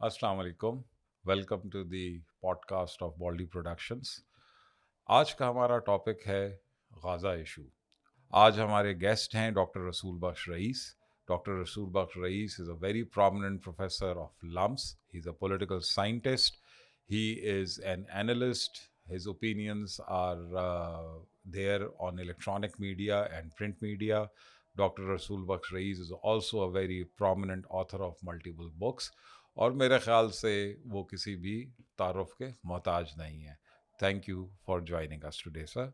السلام علیکم. Welcome to the podcast of Baldi productions. آج کا ہمارا ٹاپک ہے غازہ ایشو. آج ہمارے گیسٹ ہیں doctor Rasool Bakhsh Raees. Doctor Rasool Bakhsh Raees is a very prominent professor of LUMS. He is a political scientist. He is an analyst. His opinions are there on electronic media and print media. Dr. Rasool Baksh Rais is also a very prominent author of multiple books. اور میرے خیال سے وہ کسی بھی تعارف کے محتاج نہیں ہیں. Thank you for joining us today, sir.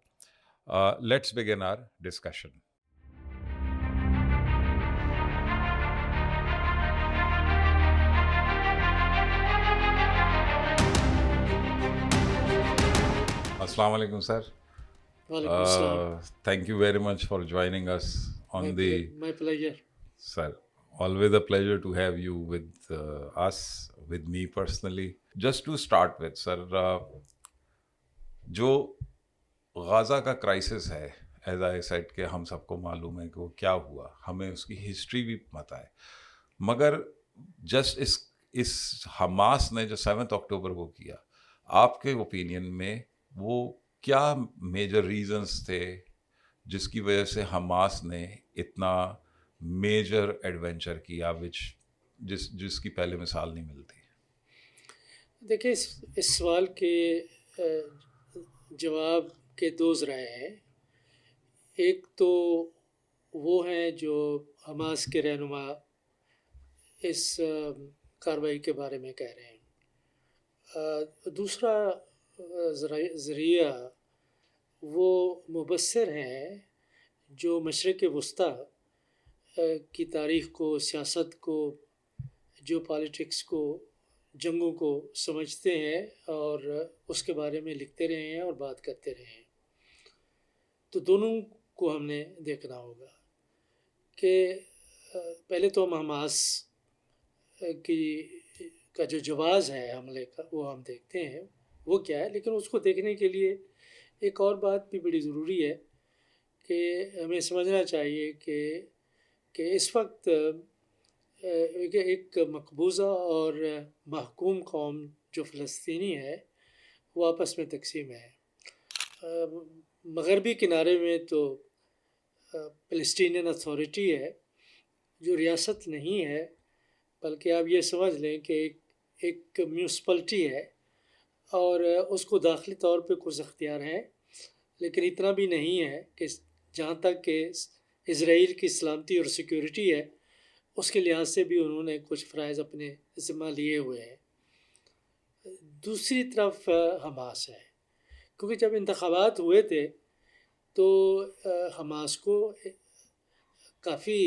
Let's begin our discussion. السلام علیکم سر. وعلیکم السلام. Thank you very much for joining us on My pleasure. Sir, always a pleasure to have you with us, with me personally. Just to start with, sir, جو غازہ کا crisis ہے, as I said کہ ہم سب کو معلوم ہے کہ وہ کیا ہوا, ہمیں اس کی ہسٹری بھی پتہ ہے, مگر جسٹ اس حماس نے جو 7 اکتوبر کو کیا, آپ کے اوپینین میں وہ کیا میجر ریزنز تھے جس کی وجہ سے حماس نے اتنا میجر ایڈونچر کیا جس کی پہلے مثال نہیں ملتی؟ دیکھیں, اس سوال کے جواب کے 2 ذرائع ہیں. ایک تو وہ ہیں جو حماس کے رہنما اس کارروائی کے بارے میں کہہ رہے ہیں. دوسرا ذریعہ وہ مبصر ہیں جو مشرق وسطیٰ کی تاریخ کو, سیاست کو, جو پالیٹکس کو, جنگوں کو سمجھتے ہیں اور اس کے بارے میں لکھتے رہے ہیں اور بات کرتے رہے ہیں. تو دونوں کو ہم نے دیکھنا ہوگا کہ پہلے تو ہم حماس کا جو جواز ہے حملے کا وہ ہم دیکھتے ہیں وہ کیا ہے. لیکن اس کو دیکھنے کے لیے ایک اور بات بھی بڑی ضروری ہے کہ ہمیں سمجھنا چاہیے کہ اس وقت ایک مقبوضہ اور محکوم قوم جو فلسطینی ہے وہ آپس میں تقسیم ہے. مغربی کنارے میں تو فلسطینین اتھارٹی ہے جو ریاست نہیں ہے, بلکہ آپ یہ سمجھ لیں کہ ایک میونسپلٹی ہے اور اس کو داخلی طور پہ کچھ اختیار ہیں, لیکن اتنا بھی نہیں ہے کہ جہاں تک کہ اسرائیل کی سلامتی اور سیکیورٹی ہے اس کے لحاظ سے بھی انہوں نے کچھ فرائض اپنے ذمہ لیے ہوئے ہیں. دوسری طرف حماس ہے, کیونکہ جب انتخابات ہوئے تھے تو حماس کو کافی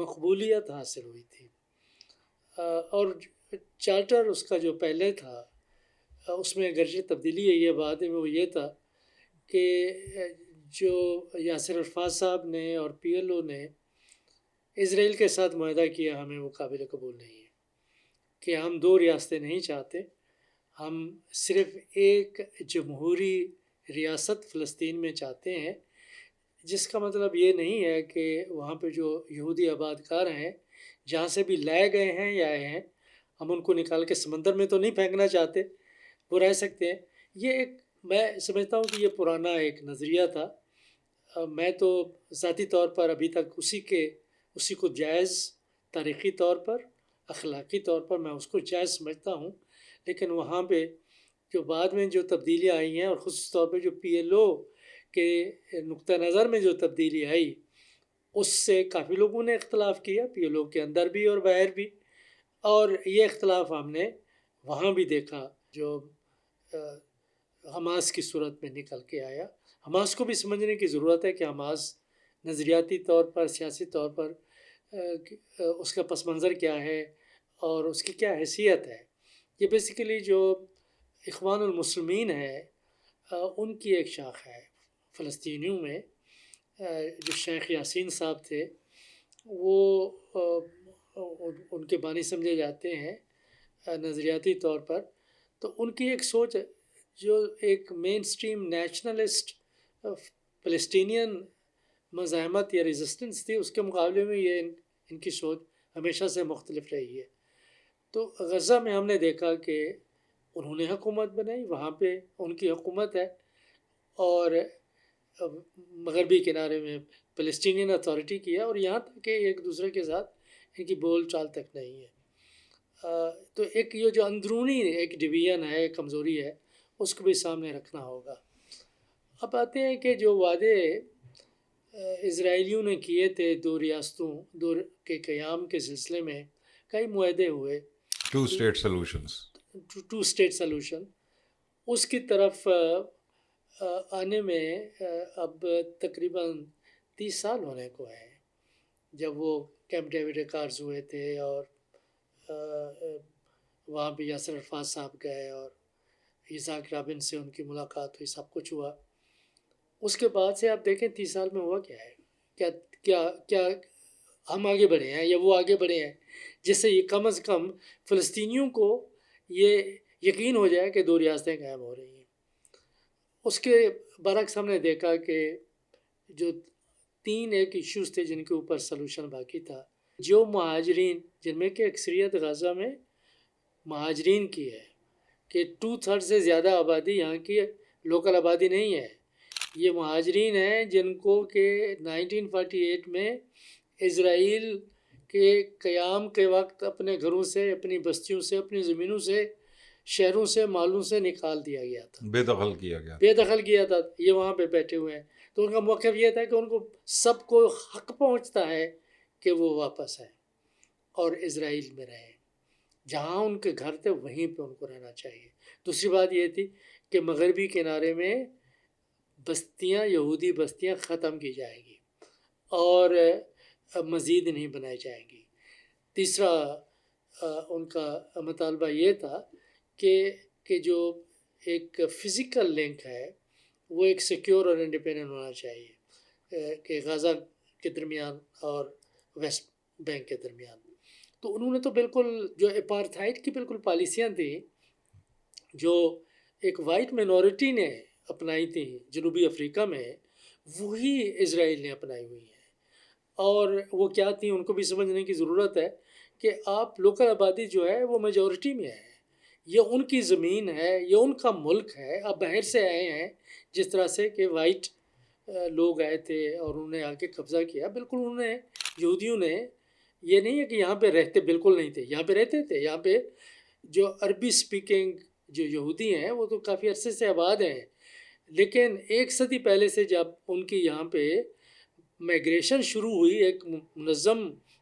مقبولیت حاصل ہوئی تھی, اور چارٹر اس کا جو پہلے تھا اس میں اگرچہ تبدیلی ہے یہ بات ہے, وہ یہ تھا کہ جو یاسر عرفات صاحب نے اور PLO نے اسرائیل کے ساتھ معاہدہ کیا, ہمیں وہ قابل قبول نہیں ہے کہ ہم 2 ریاستیں نہیں چاہتے, ہم صرف ایک جمہوری ریاست فلسطین میں چاہتے ہیں. جس کا مطلب یہ نہیں ہے کہ وہاں پہ جو یہودی آباد کار ہیں جہاں سے بھی لائے گئے ہیں یا آئے ہیں ہم ان کو نکال کے سمندر میں تو نہیں پھینکنا چاہتے, وہ رہ سکتے ہیں. یہ ایک میں سمجھتا ہوں کہ یہ پرانا ایک نظریہ تھا. میں تو ذاتی طور پر ابھی تک اسی کو جائز, تاریخی طور پر, اخلاقی طور پر میں اس کو جائز سمجھتا ہوں. لیکن وہاں پہ جو بعد میں جو تبدیلیاں آئی ہیں اور خصوص طور پہ جو PLO کے نقطہ نظر میں جو تبدیلی آئی اس سے کافی لوگوں نے اختلاف کیا, PLO کے اندر بھی اور باہر بھی, اور یہ اختلاف ہم نے وہاں بھی دیکھا جو حماس کی صورت میں نکل کے آیا. حماس کو بھی سمجھنے کی ضرورت ہے کہ حماس نظریاتی طور پر, سیاسی طور پر اس کا پس منظر کیا ہے اور اس کی کیا حیثیت ہے. یہ بیسیکلی جو اخوان المسلمین ہے ان کی ایک شاخ ہے فلسطینیوں میں. جو شیخ یاسین صاحب تھے وہ ان کے بانی سمجھے جاتے ہیں نظریاتی طور پر. تو ان کی ایک سوچ جو ایک مین سٹریم نیشنلسٹ فلسطینین مزاحمت یا ریزسٹنس تھی, اس کے مقابلے میں یہ ان کی سوچ ہمیشہ سے مختلف رہی ہے. تو غزہ میں ہم نے دیکھا کہ انہوں نے حکومت بنائی، وہاں پہ ان کی حکومت ہے، اور مغربی کنارے میں فلسطینین اتھارٹی کی ہے، اور یہاں تک کہ ایک دوسرے کے ساتھ ان کی بول چال تک نہیں ہے۔ تو ایک یہ جو اندرونی ایک ڈویژن ہے، کمزوری ہے، اس کو بھی سامنے رکھنا ہوگا۔ اب آتے ہیں کہ جو وعدے اسرائیلیوں نے کیے تھے دو ریاستوں کے قیام کے سلسلے میں، کئی معاہدے ہوئے، 2 state solutions. 2 اسٹیٹ سلوشن، اس کی طرف آنے میں اب تقریباً 30 سال ہونے کو ہے، جب وہ کیمپ ڈیوڈ اکارڈز ہوئے تھے، اور وہاں پہ یاسر عرفات صاحب گئے اور اسحاق رابن سے ان کی ملاقات ہوئی، سب کچھ ہوا۔ اس کے بعد سے آپ دیکھیں 30 سال میں ہوا کیا ہے، کیا کیا کیا ہم آگے بڑھے ہیں یا وہ آگے بڑھے ہیں، جس سے یہ کم از کم فلسطینیوں کو یہ یقین ہو جائے کہ 2 ریاستیں قائم ہو رہی ہیں۔ اس کے برعکس ہم نے دیکھا کہ جو 3 ایک ایشوز تھے جن کے اوپر سلوشن باقی تھا، جو مہاجرین، جن میں کہ اکثریت غزہ میں مہاجرین کی ہے، کہ 2/3 سے زیادہ آبادی یہاں کی لوکل آبادی نہیں ہے، یہ مہاجرین ہیں جن کو کہ 1948 میں اسرائیل کے قیام کے وقت اپنے گھروں سے، اپنی بستیوں سے، اپنی زمینوں سے، شہروں سے، مالوں سے نکال دیا گیا تھا، بے دخل کیا گیا، بے دخل کیا تھا۔ یہ وہاں پہ بیٹھے ہوئے ہیں، تو ان کا موقف یہ تھا کہ ان کو سب کو حق پہنچتا ہے کہ وہ واپس آئیں اور اسرائیل میں رہیں، جہاں ان کے گھر تھے وہیں پہ ان کو رہنا چاہیے۔ دوسری بات یہ تھی کہ مغربی کنارے میں بستیاں، یہودی بستیاں ختم کی جائیں گی اور مزید نہیں بنائی جائیں گی۔ تیسرا ان کا مطالبہ یہ تھا کہ جو ایک فزیکل لنک ہے وہ ایک سیکیور اور انڈیپینڈنٹ ہونا چاہیے، کہ غزہ کے درمیان اور ویسٹ بینک کے درمیان۔ تو انہوں نے تو بالکل جو اپارتھائڈ کی بالکل پالیسیاں تھیں جو ایک وائٹ مینورٹی نے اپنائی تھیں جنوبی افریقہ میں، وہی اسرائیل نے اپنائی ہوئی ہیں۔ اور وہ کیا تھیں ان کو بھی سمجھنے کی ضرورت ہے کہ آپ لوکل آبادی جو ہے وہ میجورٹی میں ہے، یہ ان کی زمین ہے، یہ ان کا ملک ہے۔ آپ باہر سے آئے ہیں، جس طرح سے کہ وائٹ لوگ آئے تھے اور انہوں نے آ کے قبضہ کیا، بالکل انہوں نے، یہودیوں نے، یہ نہیں ہے کہ یہاں پہ رہتے بالکل نہیں تھے، یہاں پہ رہتے تھے۔ یہاں پہ جو عربی سپیکنگ جو یہودی ہیں وہ تو کافی عرصے سے آباد ہیں، لیکن 1 صدی پہلے سے جب ان کی یہاں پہ مائگریشن شروع ہوئی ایک منظم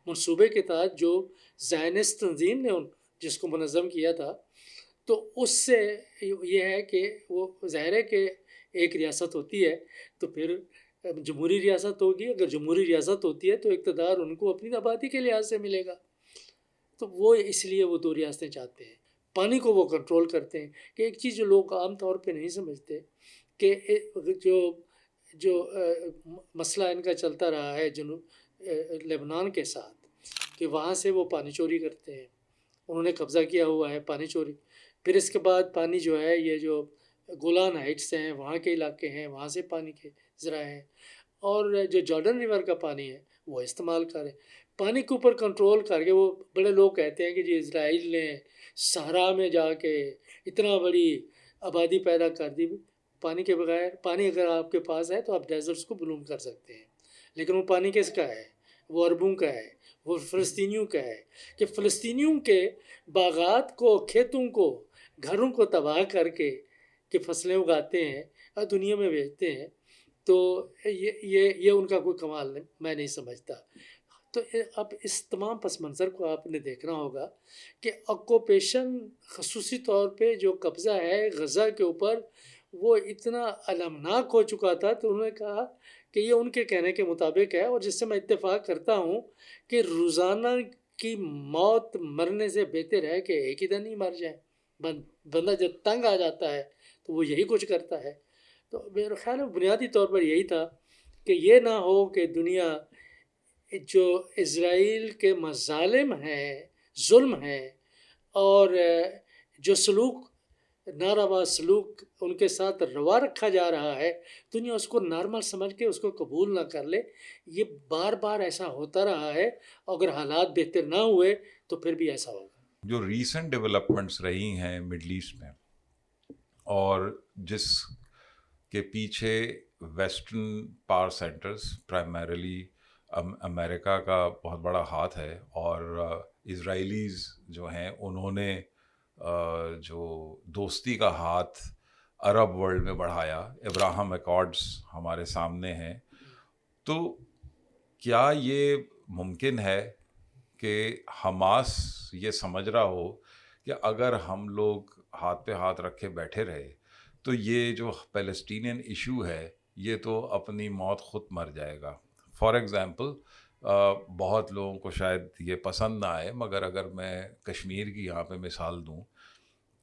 منصوبے کے تحت جو زائنسٹ تنظیم نے جس کو منظم کیا تھا، تو اس سے یہ ہے کہ وہ ظاہر ہے کہ ایک ریاست ہوتی ہے تو پھر جمہوری ریاست ہوگی، اگر جمہوری ریاست ہوتی ہے تو اقتدار ان کو اپنی آبادی کے لحاظ سے ملے گا، تو وہ اس لیے وہ 2 ریاستیں چاہتے ہیں۔ پانی کو وہ کنٹرول کرتے ہیں، کہ ایک چیز جو لوگ عام طور پہ نہیں سمجھتے کہ جو مسئلہ ان کا چلتا رہا ہے لبنان کے ساتھ، کہ وہاں سے وہ پانی چوری کرتے ہیں، انہوں نے قبضہ کیا ہوا ہے پانی چوری۔ پھر اس کے بعد پانی جو ہے، یہ جو گولان ہائٹس ہیں وہاں کے علاقے ہیں، وہاں سے پانی کے ذرائع ہیں، اور جو جارڈن ریور کا پانی ہے وہ استعمال کریں۔ پانی کے اوپر کنٹرول کر کے، وہ بڑے لوگ کہتے ہیں کہ جی اسرائیل نے صحرا میں جا کے اتنا بڑی آبادی پیدا کر دی، پانی کے بغیر، پانی اگر آپ کے پاس ہے تو آپ ڈیزرٹس کو بلوم کر سکتے ہیں، لیکن وہ پانی کس کا ہے؟ وہ عربوں کا ہے، وہ فلسطینیوں کا ہے، کہ فلسطینیوں کے باغات کو، کھیتوں کو، گھروں کو تباہ کر کے کہ فصلیں اگاتے ہیں اور دنیا میں بیچتے ہیں۔ تو یہ ان کا کوئی کمال نہیں، میں نہیں سمجھتا۔ تو اب اس تمام پس منظر کو آپ نے دیکھنا ہوگا کہ آکوپیشن، خصوصی طور پہ جو قبضہ ہے غزہ کے اوپر، وہ اتنا المناک ہو چکا تھا، تو انہوں نے کہا کہ یہ ان کے کہنے کے مطابق ہے، اور جس سے میں اتفاق کرتا ہوں کہ روزانہ کی موت مرنے سے بہتر ہے کہ ایک ہی دن ہی مر جائے۔ بندہ جب تنگ آ جاتا ہے تو وہ یہی کچھ کرتا ہے۔ تو میرا خیال ہے بنیادی طور پر یہی تھا کہ یہ نہ ہو کہ دنیا جو اسرائیل کے مظالم ہیں، ظلم ہیں، اور جو سلوک، ناروا سلوک ان کے ساتھ روا رکھا جا رہا ہے، دنیا اس کو نارمل سمجھ کے اس کو قبول نہ کر لے۔ یہ بار بار ایسا ہوتا رہا ہے، اگر حالات بہتر نہ ہوئے تو پھر بھی ایسا ہوگا۔ جو ریسنٹ ڈیولپمنٹس رہی ہیں مڈل ایسٹ میں اور جس کے پیچھے ویسٹرن پاور سینٹرز پرائمریلی امریکا کا بہت بڑا ہاتھ ہے، اور اسرائیلیز جو ہیں انہوں نے جو دوستی کا ہاتھ عرب ورلڈ میں بڑھایا، ابراہم ایکارڈز ہمارے سامنے ہیں. تو کیا یہ ممکن ہے کہ حماس یہ سمجھ رہا ہو کہ اگر ہم لوگ ہاتھ پہ ہاتھ رکھے بیٹھے رہے تو یہ جو پیلسٹینین ایشو ہے یہ تو اپنی موت خود مر جائے گا؟ فار ایگزامپل، بہت لوگوں کو شاید یہ پسند نہ آئے، مگر اگر میں کشمیر کی یہاں پہ مثال دوں،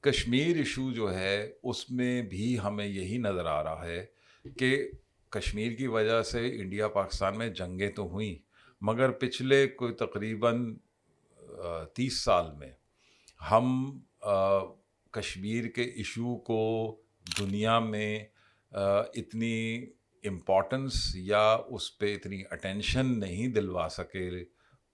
کشمیر ایشو جو ہے اس میں بھی ہمیں یہی نظر آ رہا ہے کہ کشمیر کی وجہ سے انڈیا پاکستان میں جنگیں تو ہوئیں، مگر پچھلے کوئی تقریباً 30 سال میں ہم کشمیر کے ایشو کو دنیا میں اتنی امپورٹنس یا اس پہ اتنی اٹینشن نہیں دلوا سکے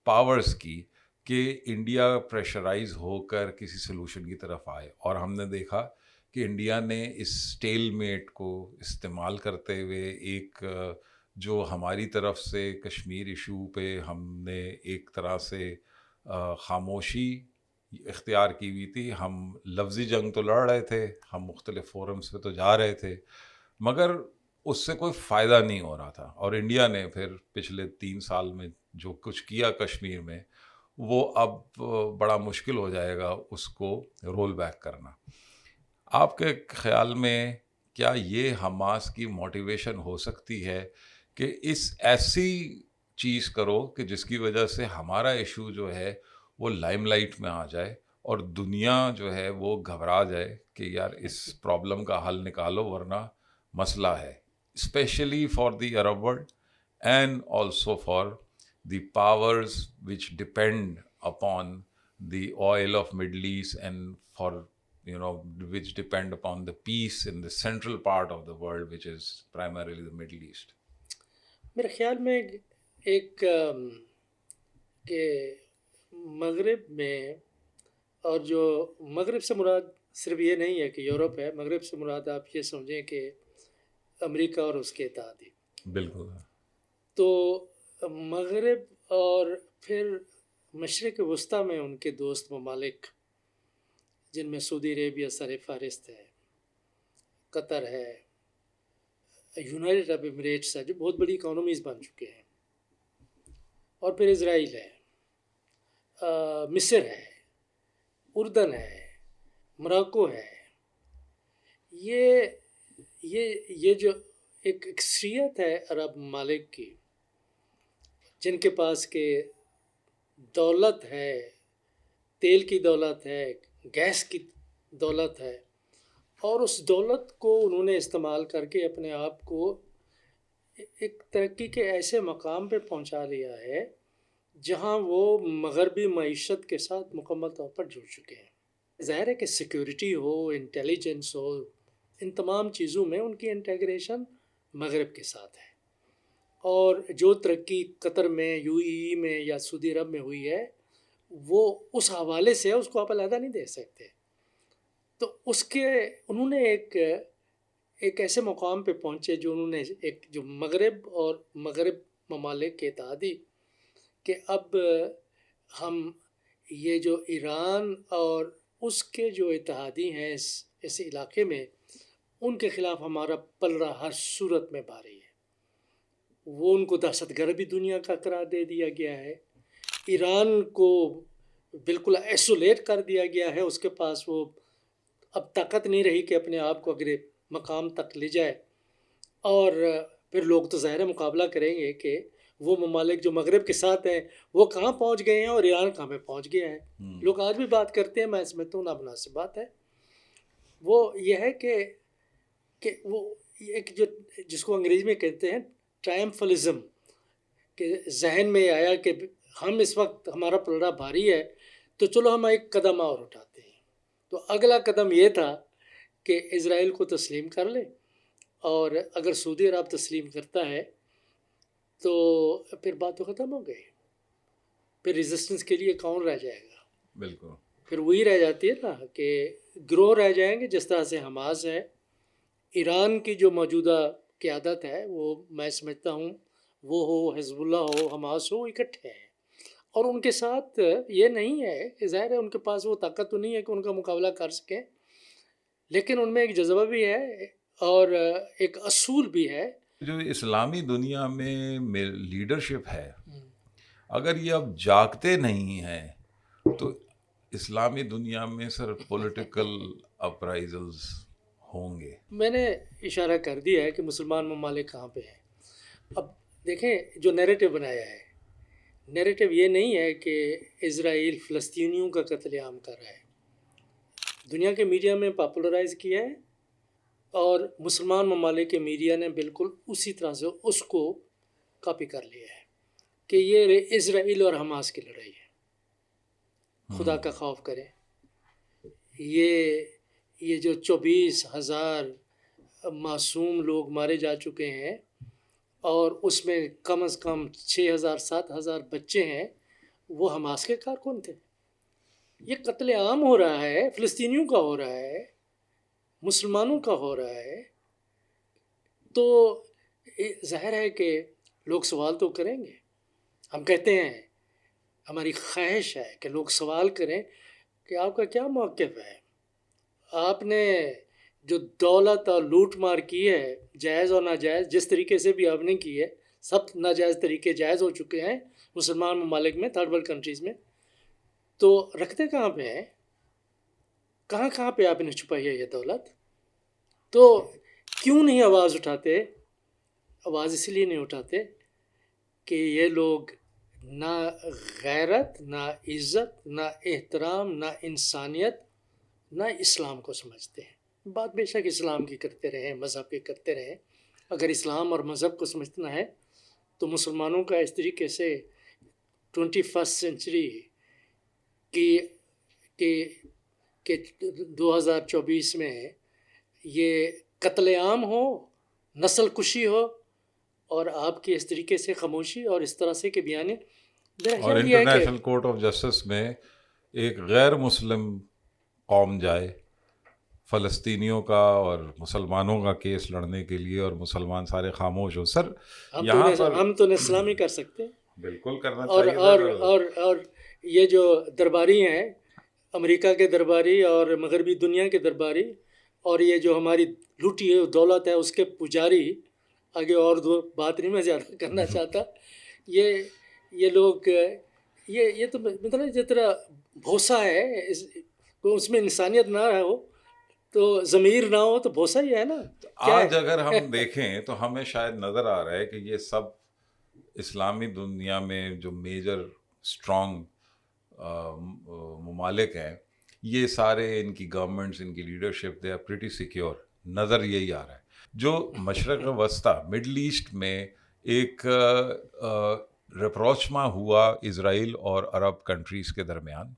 پاورز کی کہ انڈیا پریشرائز ہو کر کسی سلوشن کی طرف آئے. اور ہم نے دیکھا کہ انڈیا نے اس اسٹیل میٹ کو استعمال کرتے ہوئے ایک جو ہماری طرف سے کشمیر ایشو پہ ہم نے ایک طرح سے خاموشی اختیار کی ہوئی تھی. ہم لفظی جنگ تو لڑ رہے تھے، ہم مختلف فورمز پہ تو جا رہے تھے، مگر اس سے کوئی فائدہ نہیں ہو رہا تھا. اور انڈیا نے پھر پچھلے 3 سال میں جو کچھ کیا کشمیر میں، وہ اب بڑا مشکل ہو جائے گا اس کو رول بیک کرنا. آپ کے خیال میں کیا یہ حماس کی موٹیویشن ہو سکتی ہے کہ اس ایسی چیز کرو کہ جس کی وجہ سے ہمارا ایشو جو ہے وہ لائم لائٹ میں آ جائے اور دنیا جو ہے وہ گھبرا جائے کہ یار اس پرابلم کا حل نکالو ورنہ مسئلہ ہے، especially for the Arab world and also for the powers which depend upon the oil of Middle East, and for which depend upon the peace in the central part of the world, which is primarily the Middle East. میرے خیال میں ایک کہ مغرب میں، اور جو مغرب سے مراد صرف یہ نہیں ہے کہ یورپ ہے، مغرب سے مراد آپ یہ سمجھیں کہ امریکہ اور اس کے اتحادی. بالکل. تو مغرب اور پھر مشرق وسطیٰ میں ان کے دوست ممالک جن میں سعودی عربیہ سر فہرست ہے، قطر ہے، یونائٹڈ عرب ایمریٹس ہے جو بہت بڑی اکانومیز بن چکے ہیں، اور پھر اسرائیل ہے، مصر ہے، اردن ہے، موراکو ہے. یہ جو ایک اکثریت ہے عرب ممالک کی جن کے پاس کہ دولت ہے، تیل کی دولت ہے، گیس کی دولت ہے، اور اس دولت کو انہوں نے استعمال کر کے اپنے آپ کو ایک ترقی کے ایسے مقام پہ پہنچا لیا ہے جہاں وہ مغربی معیشت کے ساتھ مکمل طور پر جڑ چکے ہیں. ظاہر ہے کہ سیکیورٹی ہو، انٹیلیجنس ہو، ان تمام چیزوں میں ان کی انٹیگریشن مغرب کے ساتھ ہے، اور جو ترقی قطر میں، یو اے ای میں یا سعودی عرب میں ہوئی ہے وہ اس حوالے سے اس کو آپ علیحدہ نہیں دے سکتے. تو انہوں نے ایک ایسے مقام پہ پہنچے جو انہوں نے جو مغرب اور مغرب ممالک کے اتحادی، کہ اب ہم یہ جو ایران اور اس کے جو اتحادی ہیں اس علاقے میں، ان کے خلاف ہمارا پلڑا ہر صورت میں بھاری ہے. وہ ان کو دہشت گرد بھی دنیا کا قرار دے دیا گیا ہے، ایران کو بالکل ایسولیٹ کر دیا گیا ہے، اس کے پاس وہ اب طاقت نہیں رہی کہ اپنے آپ کو اگلے مقام تک لے جائے. اور پھر لوگ تو ظاہر مقابلہ کریں گے کہ وہ ممالک جو مغرب کے ساتھ ہیں وہ کہاں پہنچ گئے ہیں اور ایران کہاں پہ پہنچ گیا ہے. لوگ آج بھی بات کرتے ہیں، میں سمجھتا ہوں نامناسب بات ہے. وہ یہ ہے کہ وہ ایک جو جس کو انگریزی میں کہتے ہیں ٹرائمفلزم، کہ ذہن میں آیا کہ ہم اس وقت ہمارا پلڑا بھاری ہے تو چلو ہم ایک قدم اور اٹھاتے ہیں. تو اگلا قدم یہ تھا کہ اسرائیل کو تسلیم کر لیں، اور اگر سعودی عرب تسلیم کرتا ہے تو پھر بات تو ختم ہو گئی، پھر ریزسٹنس کے لیے کون رہ جائے گا. بالکل. پھر وہی رہ جاتی ہے نا کہ گروہ رہ جائیں گے، جس طرح سے حماس ہے. ایران کی جو موجودہ قیادت ہے وہ میں سمجھتا ہوں وہ ہو، حزب اللہ ہو، حماس ہو، اکٹھے ہیں. اور ان کے ساتھ یہ نہیں ہے کہ ظاہر ہے ان کے پاس وہ طاقت تو نہیں ہے کہ ان کا مقابلہ کر سکیں، لیکن ان میں ایک جذبہ بھی ہے اور ایک اصول بھی ہے. جو اسلامی دنیا میں لیڈرشپ ہے، اگر یہ اب جاگتے نہیں ہیں تو اسلامی دنیا میں صرف پولیٹیکل اپرائزلز ہوں گے. میں نے اشارہ کر دیا ہے کہ مسلمان ممالک کہاں پہ ہیں. اب دیکھیں جو نیریٹو بنایا ہے، نیریٹو یہ نہیں ہے کہ اسرائیل فلسطینیوں کا قتل عام کر رہا ہے. دنیا کے میڈیا میں پاپولرائز کیا ہے اور مسلمان ممالک کے میڈیا نے بالکل اسی طرح سے اس کو کاپی کر لیا ہے کہ یہ اسرائیل اور حماس کی لڑائی ہے. خدا کا خوف کریں. یہ جو 24,000 معصوم لوگ مارے جا چکے ہیں اور اس میں کم از کم 6,000-7,000 بچے ہیں، وہ حماس کے کارکن تھے. یہ قتل عام ہو رہا ہے، فلسطینیوں کا ہو رہا ہے، مسلمانوں کا ہو رہا ہے. تو ظاہر ہے کہ لوگ سوال تو کریں گے. ہم کہتے ہیں، ہماری خواہش ہے کہ لوگ سوال کریں کہ آپ کا کیا موقف ہے. آپ نے جو دولت اور لوٹ مار کی ہے، جائز اور ناجائز، جس طریقے سے بھی آپ نے کی ہے، سب ناجائز طریقے جائز ہو چکے ہیں مسلمان ممالک میں، تھرڈ ورلڈ کنٹریز میں. تو رکھتے کہاں پہ ہیں؟ کہاں پہ آپ نے چھپائی ہے یہ دولت؟ تو کیوں نہیں آواز اٹھاتے؟ آواز اس لیے نہیں اٹھاتے کہ یہ لوگ نہ غیرت، نہ عزت، نہ احترام، نہ انسانیت، نہ اسلام کو سمجھتے ہیں. بات بے شک اسلام کی کرتے رہیں، مذہب کی کرتے رہیں. اگر اسلام اور مذہب کو سمجھنا ہے تو مسلمانوں کا اس طریقے سے 21 سینچری کہ 2024 میں یہ قتل عام ہو، نسل کشی ہو، اور آپ کی اس طریقے سے خاموشی اور اس طرح سے کہ بیانے. اور انٹرنیشنل کورٹ آف جسٹس میں ایک غیر مسلم قوم جائے فلسطینیوں کا اور مسلمانوں کا کیس لڑنے کے لیے، اور مسلمان سارے خاموش ہو. سر یہاں پر ہم تو اسلامی کر سکتے ہیں. بالکل کرنا اور چاہیے اور سر. اور اور یہ جو درباری ہیں، امریکہ کے درباری اور مغربی دنیا کے درباری، اور یہ جو ہماری لوٹی ہے دولت ہے اس کے پجاری، آگے اور دو بات نہیں میں زیادہ کرنا چاہتا. یہ لوگ یہ تو مطلب جس طرح بھوسا ہے، اس میں انسانیت نہ ہو تو ضمیر نہ ہو تو بھوسا ہی ہے نا. آج اگر ہم دیکھیں تو ہمیں شاید نظر آ رہا ہے کہ یہ سب اسلامی دنیا میں جو میجر اسٹرانگ ممالک ہیں، یہ سارے ان کی گورنمنٹس، ان کی leadership, they are pretty secure. نظر یہی آ رہا ہے. جو مشرق وسطی مڈل ایسٹ میں ایک رپروچما ہوا اسرائیل اور عرب کنٹریز کے درمیان،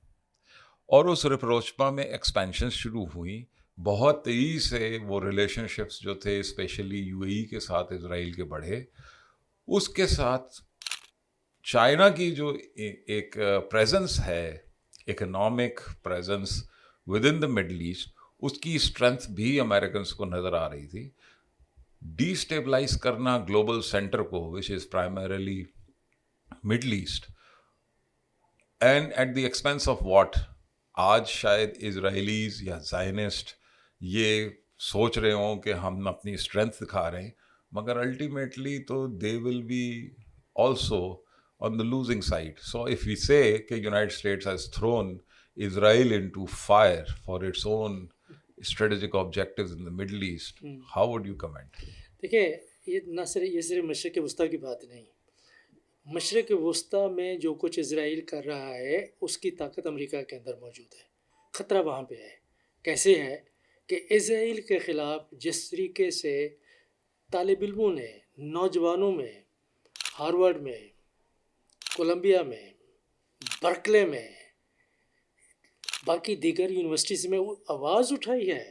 اور اس رپروچما میں ایکسپینشن شروع ہوئیں. بہت تیزی سے وہ ریلیشن شپس جو تھے اسپیشلی یو اے ای کے ساتھ اسرائیل کے بڑھے. اس کے ساتھ چائنا کی جو ایک پریزنس ہے، economic presence with in the middle east, اس کی اسٹرینتھ بھی امریکنس کو نظر آ رہی تھی. ڈی اسٹیبلائز کرنا گلوبل سینٹر کو، which is primarily middle east, and at the expense of what. آج شاید اسرائیلیز یا زائنسٹ یہ سوچ رہے ہوں کہ ہم اپنی اسٹرینتھ دکھا رہے ہیں، مگر الٹیمیٹلی تو they will be also on the losing side. So if we say کہ United States has thrown Israel into fire for its own strategic objectives in the Middle East, how would you comment? دیکھیں، یہ صرف مشرق وسطیٰ کی بات نہیں. مشرق وسطیٰ میں جو کچھ اسرائیل کر رہا ہے اس کی طاقت امریکہ کے اندر موجود ہے. خطرہ وہاں پہ ہے. کیسے ہے کہ اسرائیل کے خلاف جس طریقے سے طالب علموں نے، نوجوانوں میں، ہارورڈ میں، کولمبیا میں، برکلے میں، باقی دیگر یونیورسٹیز میں آواز اٹھائی ہے.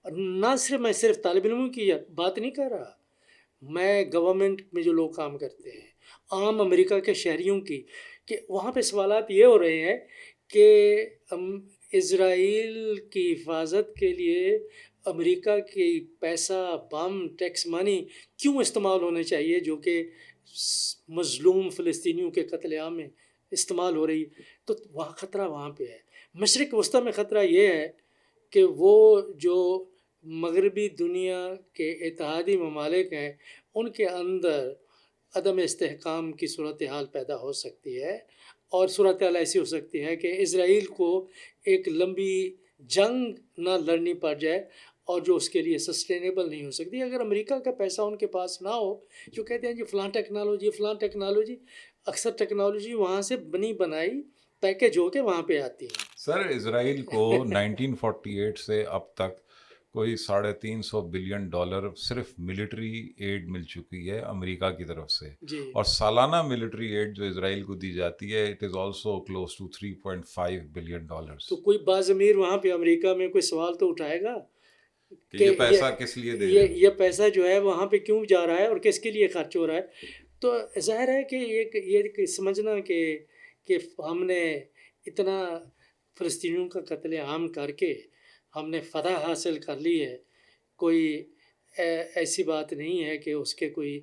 نہ صرف میں طالب علموں کی بات نہیں کر رہا، میں گورنمنٹ میں جو لوگ کام کرتے ہیں، عام امریکہ کے شہریوں کی، کہ وہاں پہ سوالات یہ ہو رہے ہیں کہ اسرائیل کی حفاظت کے لیے امریکہ کی پیسہ، بم، ٹیکس منی کیوں استعمال ہونے چاہیے، جو کہ مظلوم فلسطینیوں کے قتل عام میں استعمال ہو رہی ہے؟ تو وہاں خطرہ وہاں پہ ہے۔ مشرق وسطیٰ میں خطرہ یہ ہے کہ وہ جو مغربی دنیا کے اتحادی ممالک ہیں ان کے اندر عدم استحکام کی صورتحال پیدا ہو سکتی ہے، اور صورتحال ایسی ہو سکتی ہے کہ اسرائیل کو ایک لمبی جنگ نہ لڑنی پڑ جائے، اور جو اس کے لیے سسٹینیبل نہیں ہو سکتی اگر امریکہ کا پیسہ ان کے پاس نہ ہو۔ جو کہتے ہیں جی فلاں ٹیکنالوجی، اکثر ٹیکنالوجی وہاں سے بنی بنائی پیکج ہو کے وہاں پہ آتی ہے۔ سر اسرائیل کو 1948 سے اب تک کوئی $350 بلین صرف ملٹری ایڈ مل چکی ہے امریکہ کی طرف سے، جی، اور سالانہ ملٹری ایڈ جو اسرائیل کو دی جاتی ہے it is also close to $3.5 billion. تو کوئی بعض امیر وہاں پہ امریکہ میں کوئی سوال تو اٹھائے گا کہ یہ پیسہ کس لیے دے رہے ہیں، یہ پیسہ جو ہے وہاں پہ کیوں جا رہا ہے اور کس کے لیے خرچ ہو رہا ہے؟ تو ظاہر ہے کہ یہ سمجھنا کہ ہم نے اتنا فلسطینیوں کا قتل عام کر کے ہم نے فتح حاصل کر لی ہے، کوئی ایسی بات نہیں ہے کہ اس کے کوئی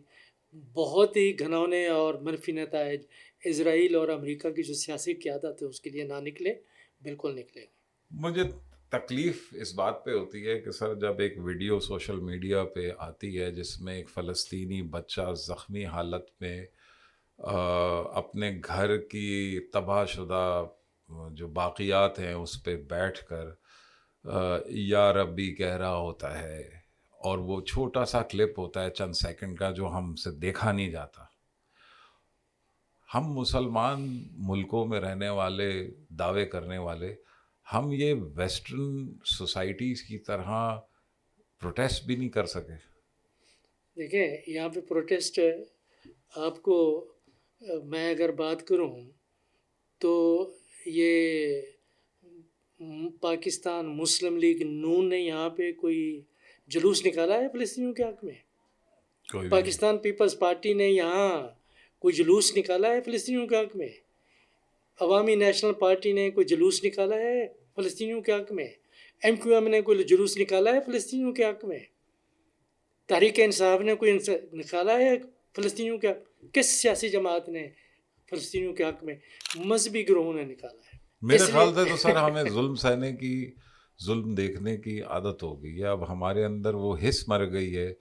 بہت ہی گھنونے اور منفی نتائج اسرائیل اور امریکہ کی جو سیاسی قیادت ہے اس کے لیے نہ نکلے، بالکل نکلے۔ مجھے تکلیف اس بات پہ ہوتی ہے کہ سر جب ایک ویڈیو سوشل میڈیا پہ آتی ہے جس میں ایک فلسطینی بچہ زخمی حالت میں اپنے گھر کی تباہ شدہ جو باقیات ہیں اس پہ بیٹھ کر یا ربی کہہ رہا ہوتا ہے، اور وہ چھوٹا سا کلپ ہوتا ہے چند سیکنڈ کا جو ہم سے دیکھا نہیں جاتا، ہم مسلمان ملکوں میں رہنے والے، دعوے کرنے والے، ہم یہ ویسٹرن سوسائٹیز کی طرح پروٹیسٹ بھی نہیں کر سکے۔ دیکھیں یہاں پہ پروٹیسٹ آپ کو میں اگر بات کروں تو یہ پاکستان مسلم لیگ نون نے یہاں پہ کوئی جلوس نکالا ہے فلسطینیوں کے حق میں؟ پاکستان پیپلز پارٹی نے یہاں کوئی جلوس نکالا ہے فلسطینیوں کے حق میں؟ عوامی نیشنل پارٹی نے کوئی جلوس نکالا ہے فلسطینیوں کے حق میں؟ MQM نے کوئی جلوس نکالا ہے فلسطینیوں کے حق میں؟ تحریک انصاف نے کوئی نکالا ہے فلسطینیوں کے حق؟ کس سیاسی جماعت نے فلسطینیوں کے حق میں؟ مذہبی گروہوں نے نکالا ہے۔ میرے خیال سے تو سر ہمیں ظلم سہنے کی، ظلم دیکھنے کی عادت ہو گئی ہے، اب ہمارے اندر وہ حس مر گئی ہے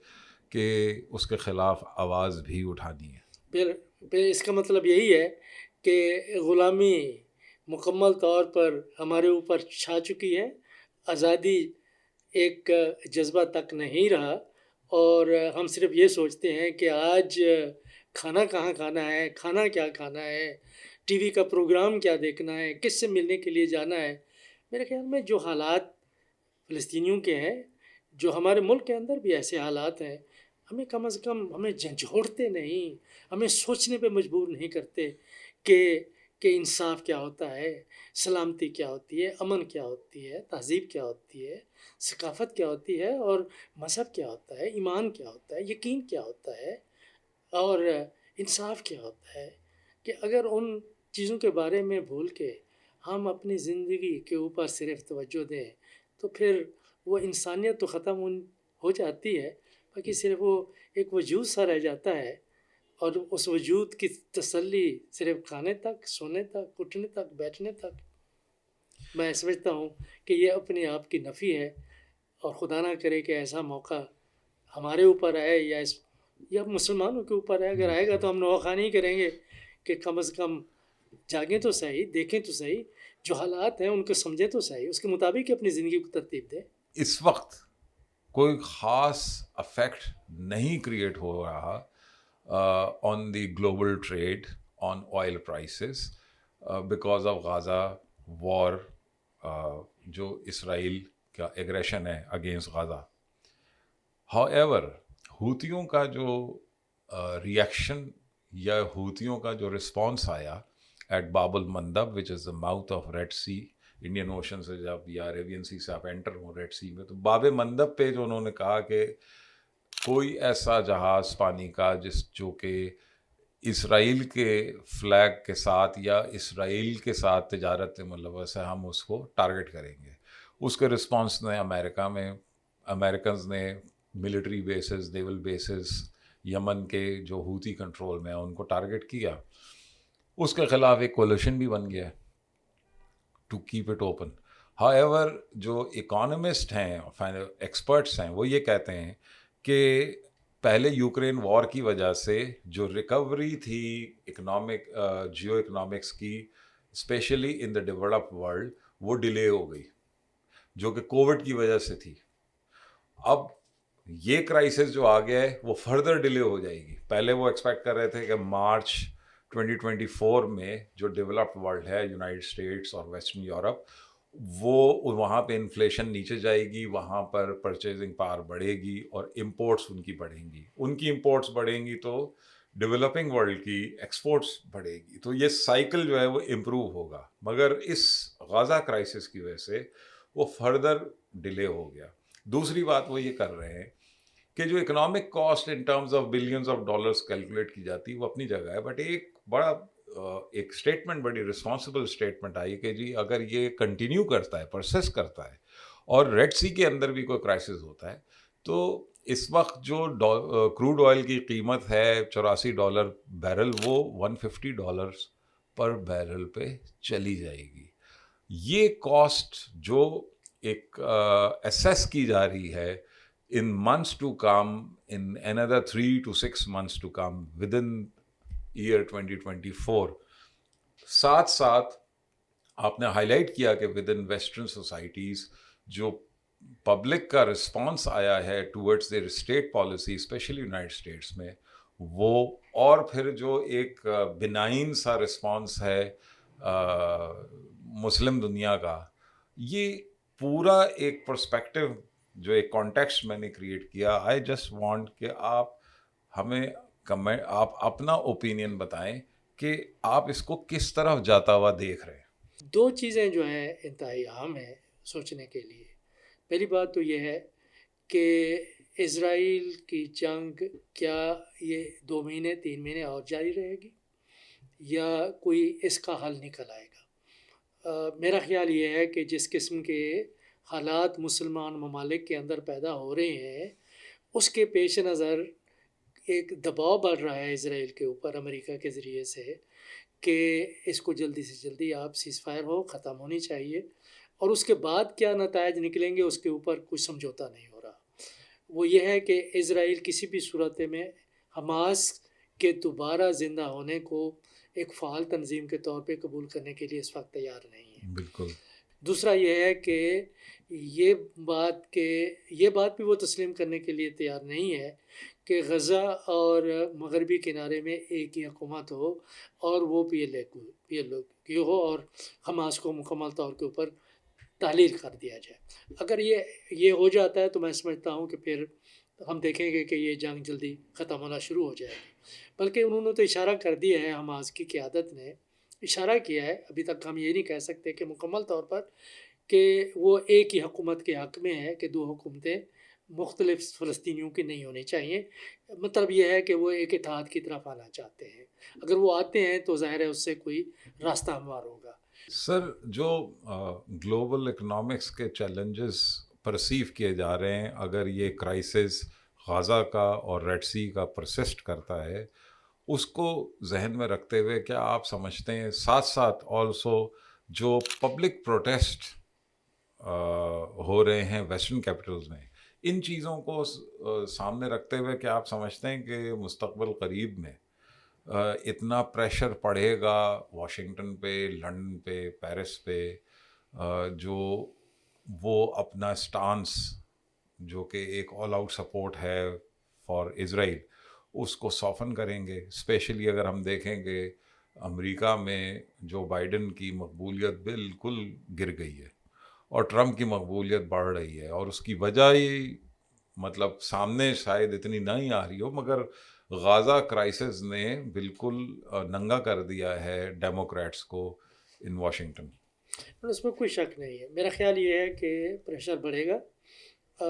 کہ اس کے خلاف آواز بھی اٹھانی ہے۔ پھر اس کا مطلب یہی ہے کہ غلامی مکمل طور پر ہمارے اوپر چھا چکی ہے، آزادی ایک جذبہ تک نہیں رہا، اور ہم صرف یہ سوچتے ہیں کہ آج کھانا کہاں کھانا ہے، کھانا کیا کھانا ہے، ٹی وی کا پروگرام کیا دیکھنا ہے، کس سے ملنے کے لیے جانا ہے۔ میرے خیال میں جو حالات فلسطینیوں کے ہیں، جو ہمارے ملک کے اندر بھی ایسے حالات ہیں، ہمیں کم از کم ہمیں جھنجھوڑتے نہیں، ہمیں سوچنے پہ مجبور نہیں کرتے کہ انصاف کیا ہوتا ہے، سلامتی کیا ہوتی ہے، امن کیا ہوتی ہے، تہذیب کیا ہوتی ہے، ثقافت کیا ہوتی ہے، اور مذہب کیا ہوتا ہے، ایمان کیا ہوتا ہے، یقین کیا ہوتا ہے، اور انصاف کیا ہوتا ہے۔ کہ اگر ان چیزوں کے بارے میں بھول کے ہم اپنی زندگی کے اوپر صرف توجہ دیں تو پھر وہ انسانیت تو ختم ہو جاتی ہے، باقی صرف وہ ایک وجود سا رہ جاتا ہے، اور اس وجود کی تسلی صرف کھانے تک، سونے تک، اٹھنے تک، بیٹھنے تک۔ میں سمجھتا ہوں کہ یہ اپنے آپ کی نفی ہے، اور خدا نہ کرے کہ ایسا موقع ہمارے اوپر آئے یا مسلمانوں کے اوپر آئے۔ اگر آئے گا تو ہم نواخوانی کریں گے کہ کم از کم جاگیں تو صحیح، دیکھیں تو صحیح، جو حالات ہیں ان کو سمجھیں تو صحیح، اس کے مطابق اپنی زندگی کو ترتیب دیں۔ اس وقت کوئی خاص افیکٹ نہیں کریٹ ہو رہا on the global trade, on oil prices because of Gaza war, جو اسرائیل کا ایگریشن ہے اگینسٹ غازہ۔ ہاؤ ایور حوتیوں کا جو ریئیکشن یا حوتیوں کا جو رسپانس آیا at Bab el Mandeb which is the mouth of Red Sea, Indian Ocean سے جب یا عربین سی سے آپ انٹر ہوں ریڈ سی میں، تو باب مندب پہ جو انہوں نے کہا کہ کوئی ایسا جہاز پانی کا جو کہ اسرائیل کے فلیگ کے ساتھ یا اسرائیل کے ساتھ تجارت ملوث ہے ہم اس کو ٹارگٹ کریں گے. اس کے رسپانس نے امریکنز نے ملٹری بیسز نیول بیسز یمن کے جو ہوتی کنٹرول میں ہیں ان کو ٹارگٹ کیا. اس کے خلاف ایک کولیشن بھی بن گیا to keep it open. However جو اکانومسٹ ہیں ایکسپرٹس ہیں وہ یہ کہتے ہیں کہ پہلے یوکرین وار کی وجہ سے جو ریکوری تھی جیو اکنامکس کی especially in the developed world وہ ڈیلے ہو گئی جو کہ کووڈ کی وجہ سے تھی. اب یہ کرائسس جو آ گیا ہے وہ فردر ڈیلے ہو جائے گی. پہلے وہ ایکسپیکٹ کر رہے تھے کہ مارچ 2024 میں جو ڈیولپڈ ورلڈ ہے یونائٹڈ اسٹیٹس اور ویسٹرن یورپ وہ وہاں پہ انفلیشن نیچے جائے گی, وہاں پر پرچیزنگ پاور بڑھے گی اور امپورٹس ان کی بڑھیں گی. ان کی امپورٹس بڑھیں گی تو ڈیولپنگ ورلڈ کی ایکسپورٹس بڑھے گی. تو یہ سائیکل جو ہے وہ امپروو ہوگا. مگر اس غزہ کرائسس کی وجہ سے وہ فردر ڈیلے ہو گیا. دوسری بات وہ یہ کر رہے ہیں کہ جو economic cost in terms of billions of dollars calculate کی جاتی ہے وہ اپنی جگہ ہے, بٹ ایک اسٹیٹمنٹ بڑی رسپانسبل اسٹیٹمنٹ آئی کہ جی اگر یہ کنٹینیو کرتا ہے پرسسٹ کرتا ہے اور ریڈ سی کے اندر بھی کوئی کرائسس ہوتا ہے تو اس وقت جو کروڈ آئل کی قیمت ہے $84 بیرل وہ $150 پر بیرل پہ چلی جائے گی. یہ کاسٹ جو ایک اسیس کی جا رہی ہے in months to come, in another 3 to 6 months to come within year 2024. ساتھ ساتھ آپ نے ہائی لائٹ کیا کہ ود ان ویسٹرن سوسائٹیز جو پبلک کا رسپانس آیا ہے towards their state policy especially United States میں وہ, اور پھر جو ایک بنائن سا رسپانس ہے مسلم دنیا کا, یہ پورا ایک پرسپیکٹو جو ایک کانٹیکسٹ میں نے کریٹ کیا. آئی جسٹ وانٹ کہ آپ ہمیں آپ اپنا اوپینین بتائیں کہ آپ اس کو کس طرف جاتا ہوا دیکھ رہے ہیں. دو چیزیں جو ہیں انتہائی اہم ہیں سوچنے کے لیے. پہلی بات تو یہ ہے کہ اسرائیل کی جنگ کیا یہ 2 مہینے 3 مہینے اور جاری رہے گی یا کوئی اس کا حل نکل آئے گا. میرا خیال یہ ہے کہ جس قسم کے حالات مسلمان ممالک کے اندر پیدا ہو رہے ہیں اس کے پیش نظر ایک دباؤ بڑھ رہا ہے اسرائیل کے اوپر امریکہ کے ذریعے سے کہ اس کو جلدی سے جلدی آپ سیز فائر ہو ختم ہونی چاہیے, اور اس کے بعد کیا نتائج نکلیں گے اس کے اوپر کچھ سمجھوتا نہیں ہو رہا. وہ یہ ہے کہ اسرائیل کسی بھی صورت میں حماس کے دوبارہ زندہ ہونے کو ایک فعال تنظیم کے طور پہ قبول کرنے کے لیے اس وقت تیار نہیں ہے. بالکل. دوسرا یہ ہے کہ یہ بات بھی وہ تسلیم کرنے کے لیے تیار نہیں ہے کہ غزہ اور مغربی کنارے میں ایک ہی حکومت ہو اور وہ پی ایل او کی ہو اور حماس کو مکمل طور کے اوپر تحلیل کر دیا جائے. اگر یہ ہو جاتا ہے تو میں سمجھتا ہوں کہ پھر ہم دیکھیں گے کہ یہ جنگ جلدی ختم ہونا شروع ہو جائے گی. بلکہ انہوں نے تو اشارہ کر دیا ہے, حماس کی قیادت نے اشارہ کیا ہے, ابھی تک ہم یہ نہیں کہہ سکتے کہ مکمل طور پر کہ وہ ایک ہی حکومت کے حق میں ہے کہ 2 حکومتیں مختلف فلسطینیوں کی نہیں ہونی چاہیے. مطلب یہ ہے کہ وہ ایک اتحاد کی طرف آنا چاہتے ہیں. اگر وہ آتے ہیں تو ظاہر ہے اس سے کوئی راستہ ہموار ہوگا. سر جو گلوبل اکنامکس کے چیلنجز پرسیو کیے جا رہے ہیں, اگر یہ کرائسس غزہ کا اور ریڈ سی کا پرسسٹ کرتا ہے, اس کو ذہن میں رکھتے ہوئے کیا آپ سمجھتے ہیں ساتھ ساتھ آلسو جو پبلک پروٹیسٹ ہو رہے ہیں ویسٹرن کیپٹلز میں, ان چیزوں کو سامنے رکھتے ہوئے کیا آپ سمجھتے ہیں کہ مستقبل قریب میں اتنا پریشر پڑے گا واشنگٹن پہ, لنڈن پہ, پیرس پہ, جو وہ اپنا سٹانس جو کہ ایک آل آؤٹ سپورٹ ہے فار اسرائیل اس کو سافن کریں گے؟ اسپیشلی اگر ہم دیکھیں کہ امریکہ میں جو بائیڈن کی مقبولیت بالکل گر گئی ہے اور ٹرمپ کی مقبولیت بڑھ رہی ہے, اور اس کی وجہ ہی مطلب سامنے شاید اتنی نہیں آ رہی ہو, مگر غزہ کرائسس نے بالکل ننگا کر دیا ہے ڈیموکریٹس کو ان واشنگٹن. اس میں کوئی شک نہیں ہے. میرا خیال یہ ہے کہ پریشر بڑھے گا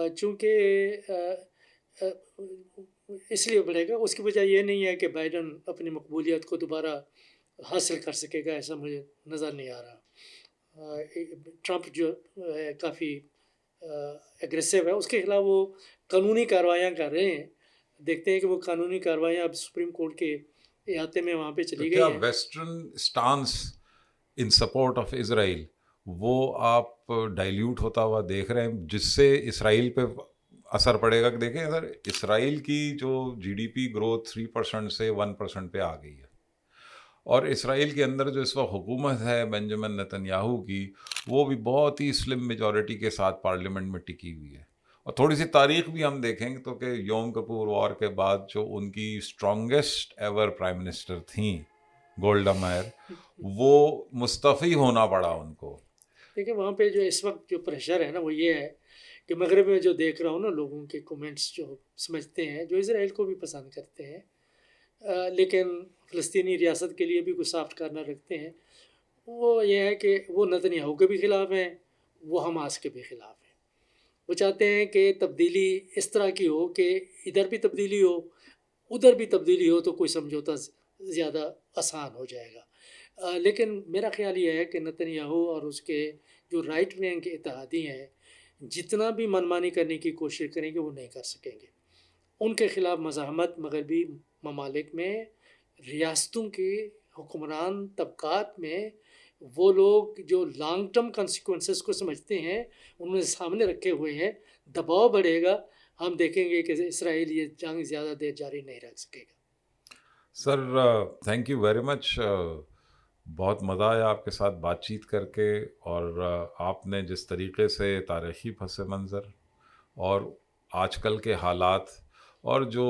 چونکہ اس لیے بڑھے گا. اس کی وجہ یہ نہیں ہے کہ بائیڈن اپنی مقبولیت کو دوبارہ حاصل کر سکے گا، ایسا مجھے نظر نہیں آ رہا. ٹرمپ جو ہے کافی ایگریسو ہے، اس کے خلاف وہ قانونی کارروائیاں کر رہے ہیں. دیکھتے ہیں کہ وہ قانونی کارروائیاں اب سپریم کورٹ کے احاطے میں وہاں پہ چلی کیا گئی ہیں. Western stance in support of Israel وہ آپ ڈائلیوٹ ہوتا ہوا دیکھ رہے ہیں، جس سے اسرائیل پہ اثر پڑے گا؟ کہ دیکھیں سر، اسرائیل کی جو جی ڈی پی گروتھ 3% سے 1% پہ آ گئی ہے، اور اسرائیل کے اندر جو اس وقت حکومت ہے بنجمن نتن یاہو کی، وہ بھی بہت ہی سلم میجورٹی کے ساتھ پارلیمنٹ میں ٹکی ہوئی ہے. اور تھوڑی سی تاریخ بھی ہم دیکھیں گے تو کہ یوم کپور وار کے بعد جو ان کی اسٹرانگیسٹ ایور پرائم منسٹر تھیں گولڈا مائر، وہ مستعفی ہونا پڑا ان کو. دیکھیں وہاں پہ جو اس وقت جو پریشر ہے نا وہ یہ ہے کہ مغرب میں جو دیکھ رہا ہوں نا، لوگوں کے کومنٹس جو سمجھتے ہیں، جو اسرائیل کو بھی پسند کرتے ہیں لیکن فلسطینی ریاست کے لیے بھی کوئی سافٹ کارنر رکھتے ہیں، وہ یہ ہے کہ وہ نتن یاہو کے بھی خلاف ہیں، وہ حماس کے بھی خلاف ہیں. وہ چاہتے ہیں کہ تبدیلی اس طرح کی ہو کہ ادھر بھی تبدیلی ہو، ادھر بھی تبدیلی ہو، تو کوئی سمجھوتا زیادہ آسان ہو جائے گا. لیکن میرا خیال یہ ہے کہ نتن یاہو اور اس کے جو رائٹ ونگ کے اتحادی ہیں، جتنا بھی منمانی کرنے کی کوشش کریں گے وہ نہیں کر سکیں گے. ان کے خلاف مزاحمت مغربی ممالک میں ریاستوں کے حکمران طبقات میں وہ لوگ جو لانگ ٹرم کنسیکوینسز کو سمجھتے ہیں، انہیں سامنے رکھے ہوئے ہیں. دباؤ بڑھے گا، ہم دیکھیں گے کہ اسرائیل یہ جنگ زیادہ دیر جاری نہیں رکھ سکے گا. Sir thank you very much, بہت مزہ آیا آپ کے ساتھ بات چیت کر کے، اور آپ نے جس طریقے سے تاریخی پس منظر اور آج کل کے حالات اور جو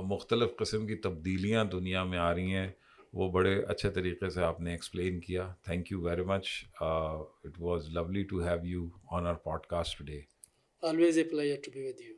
مختلف قسم کی تبدیلیاں دنیا میں آ رہی ہیں، وہ بڑے اچھے طریقے سے آپ نے ایکسپلین کیا. Thank you very much. It was lovely to have you on our podcast today. Always a pleasure to be with you.